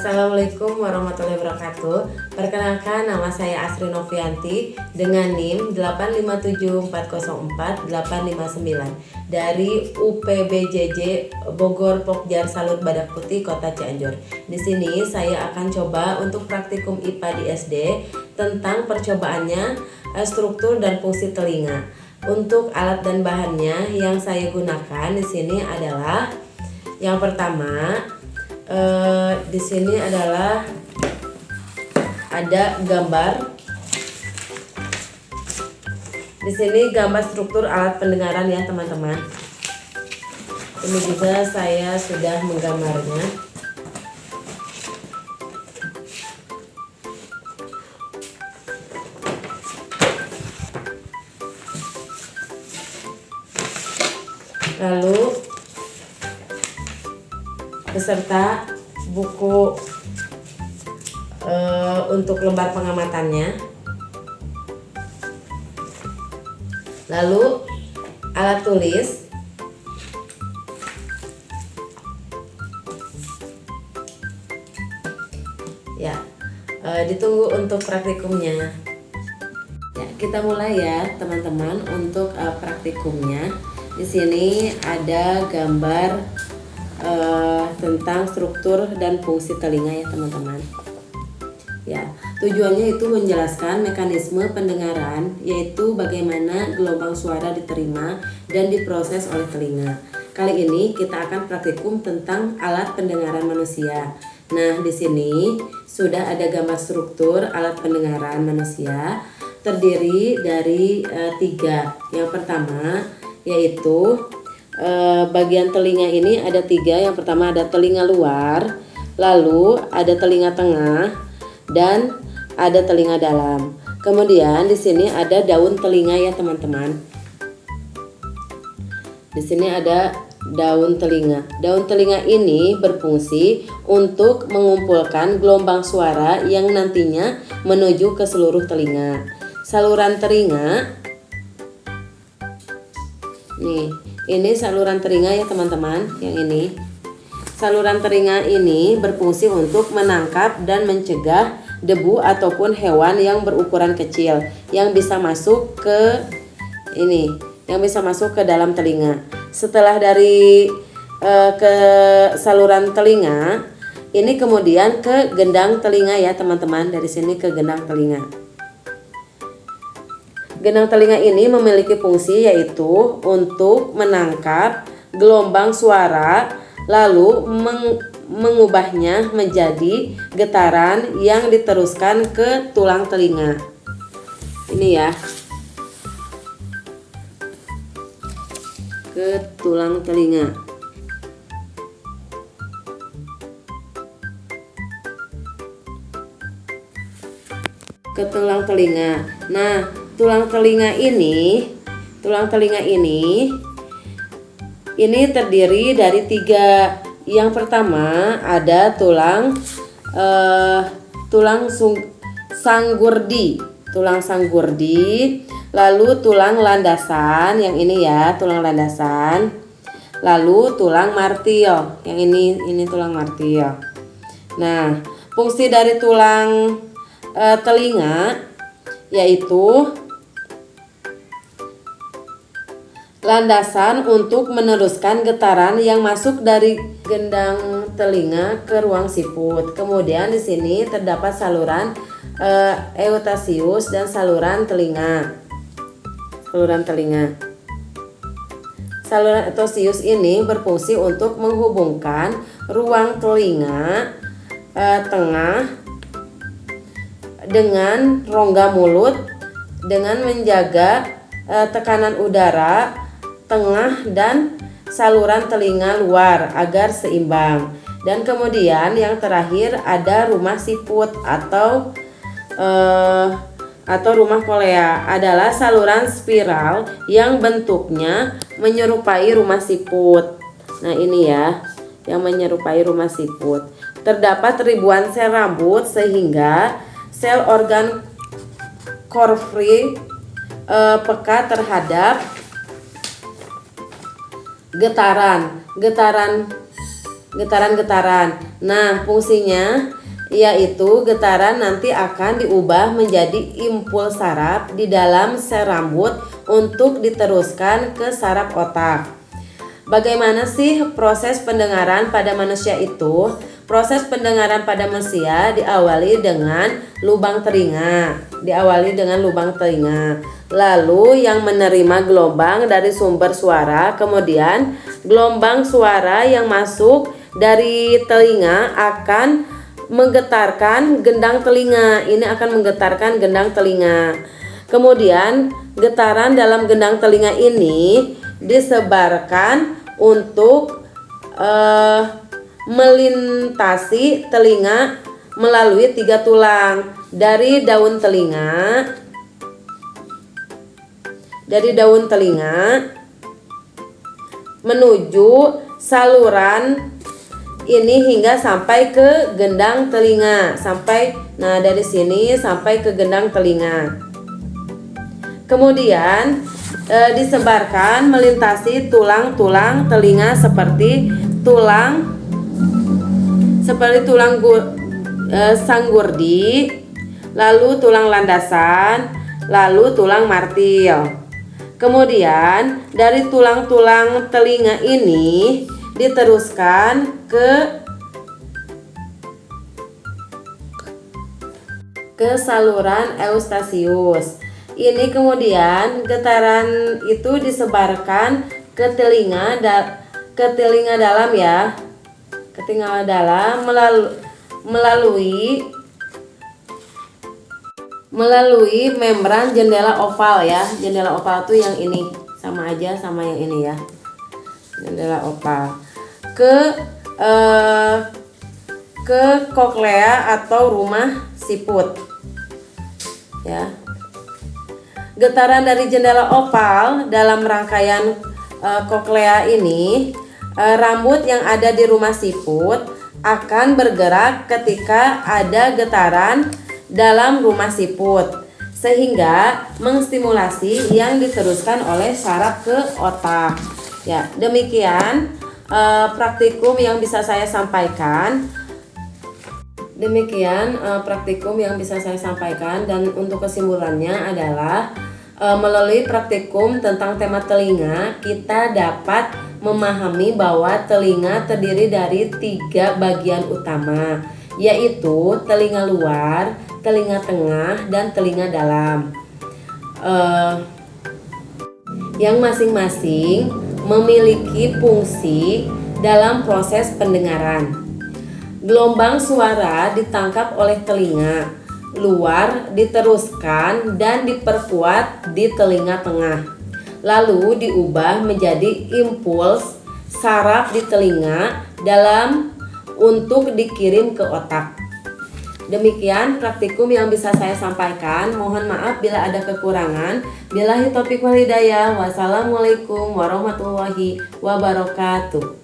Assalamualaikum warahmatullahi wabarakatuh. Perkenalkan, nama saya Asri Novianti dengan NIM 857404859 dari UPBJJ Bogor Pokjar Salut Badak Putih Kota Cianjur. Di sini saya akan coba untuk praktikum IPA di SD tentang percobaannya struktur dan fungsi telinga. Untuk alat dan bahannya yang saya gunakan di sini adalah yang pertama, di sini adalah ada gambar. Di sini gambar struktur alat pendengaran ya teman-teman. Ini juga saya sudah menggambarnya. Lalu beserta buku untuk lembar pengamatannya. Lalu alat tulis. Ya, ditunggu untuk praktikumnya. Ya, kita mulai ya teman-teman untuk praktikumnya. Di sini ada gambar tentang struktur dan fungsi telinga ya teman-teman. Ya, tujuannya itu menjelaskan mekanisme pendengaran, yaitu bagaimana gelombang suara diterima dan diproses oleh telinga. Kali ini kita akan praktikum tentang alat pendengaran manusia. Nah, di sini sudah ada gambar struktur alat pendengaran manusia, terdiri dari 3. Yang pertama yaitu bagian telinga ini ada 3. Yang pertama ada telinga luar, lalu ada telinga tengah, dan ada telinga dalam. Kemudian di sini ada daun telinga ya teman-teman. Di sini ada daun telinga. Daun telinga ini berfungsi untuk mengumpulkan gelombang suara yang nantinya menuju ke seluruh telinga. Saluran telinga. Nih, ini saluran telinga ya teman-teman, yang ini. Saluran telinga ini berfungsi untuk menangkap dan mencegah debu ataupun hewan yang berukuran kecil yang bisa masuk ke dalam telinga. Setelah dari ke saluran telinga, ini kemudian ke gendang telinga ya teman-teman, dari sini ke gendang telinga. Gendang telinga ini memiliki fungsi yaitu untuk menangkap gelombang suara lalu mengubahnya menjadi getaran yang diteruskan ke tulang telinga. Ini ya. Ke tulang telinga. Ke tulang telinga. Nah, tulang telinga ini terdiri dari 3. Yang pertama ada tulang sanggurdi, lalu tulang landasan, yang ini ya, tulang landasan. Lalu tulang martil, yang ini tulang martil. Nah, fungsi dari tulang telinga yaitu landasan untuk meneruskan getaran yang masuk dari gendang telinga ke ruang siput. Kemudian di sini terdapat saluran eutasius dan saluran telinga. Saluran eutasius ini berfungsi untuk menghubungkan ruang telinga tengah dengan rongga mulut dengan menjaga tekanan udara tengah dan saluran telinga luar agar seimbang. Dan kemudian yang terakhir ada rumah siput atau rumah kolea, adalah saluran spiral yang bentuknya menyerupai rumah siput. Nah, ini ya, yang menyerupai rumah siput. Terdapat ribuan sel rambut sehingga sel organ korfri peka terhadap getaran Getaran-getaran. Nah, fungsinya yaitu getaran nanti akan diubah menjadi impuls saraf di dalam sel rambut untuk diteruskan ke saraf otak. Bagaimana sih proses pendengaran pada manusia itu? Proses pendengaran pada manusia diawali dengan lubang telinga. Lalu yang menerima gelombang dari sumber suara, kemudian gelombang suara yang masuk dari telinga akan menggetarkan gendang telinga. Ini akan menggetarkan gendang telinga. Kemudian getaran dalam gendang telinga ini disebarkan untuk melintasi telinga melalui 3 tulang dari daun telinga menuju saluran ini hingga sampai ke gendang telinga, dari sini sampai ke gendang telinga. Kemudian disebarkan melintasi tulang-tulang telinga seperti tulang sanggurdi, lalu tulang landasan, lalu tulang martil. Kemudian dari tulang-tulang telinga ini diteruskan ke saluran eustasius. Ini kemudian getaran itu disebarkan ke telinga dalam ya, ke telinga dalam melalui membran jendela oval ya. Jendela oval tuh yang ini, sama aja sama yang ini ya. Jendela oval ke koklea atau rumah siput ya. Getaran dari jendela oval dalam rangkaian koklea ini, rambut yang ada di rumah siput akan bergerak ketika ada getaran dalam rumah siput, sehingga mengstimulasi yang diteruskan oleh saraf ke otak. Ya, demikian praktikum yang bisa saya sampaikan. Dan untuk kesimpulannya adalah melalui praktikum tentang tema telinga, kita dapat memahami bahwa telinga terdiri dari 3 bagian utama, yaitu telinga luar, telinga tengah, dan telinga dalam, yang masing-masing memiliki fungsi dalam proses pendengaran. Gelombang suara ditangkap oleh telinga luar, diteruskan dan diperkuat di telinga tengah, lalu diubah menjadi impuls saraf di telinga dalam untuk dikirim ke otak. Demikian praktikum yang bisa saya sampaikan. Mohon maaf bila ada kekurangan. Billahi taufiq wal hidayah. Wassalamualaikum warahmatullahi wabarakatuh.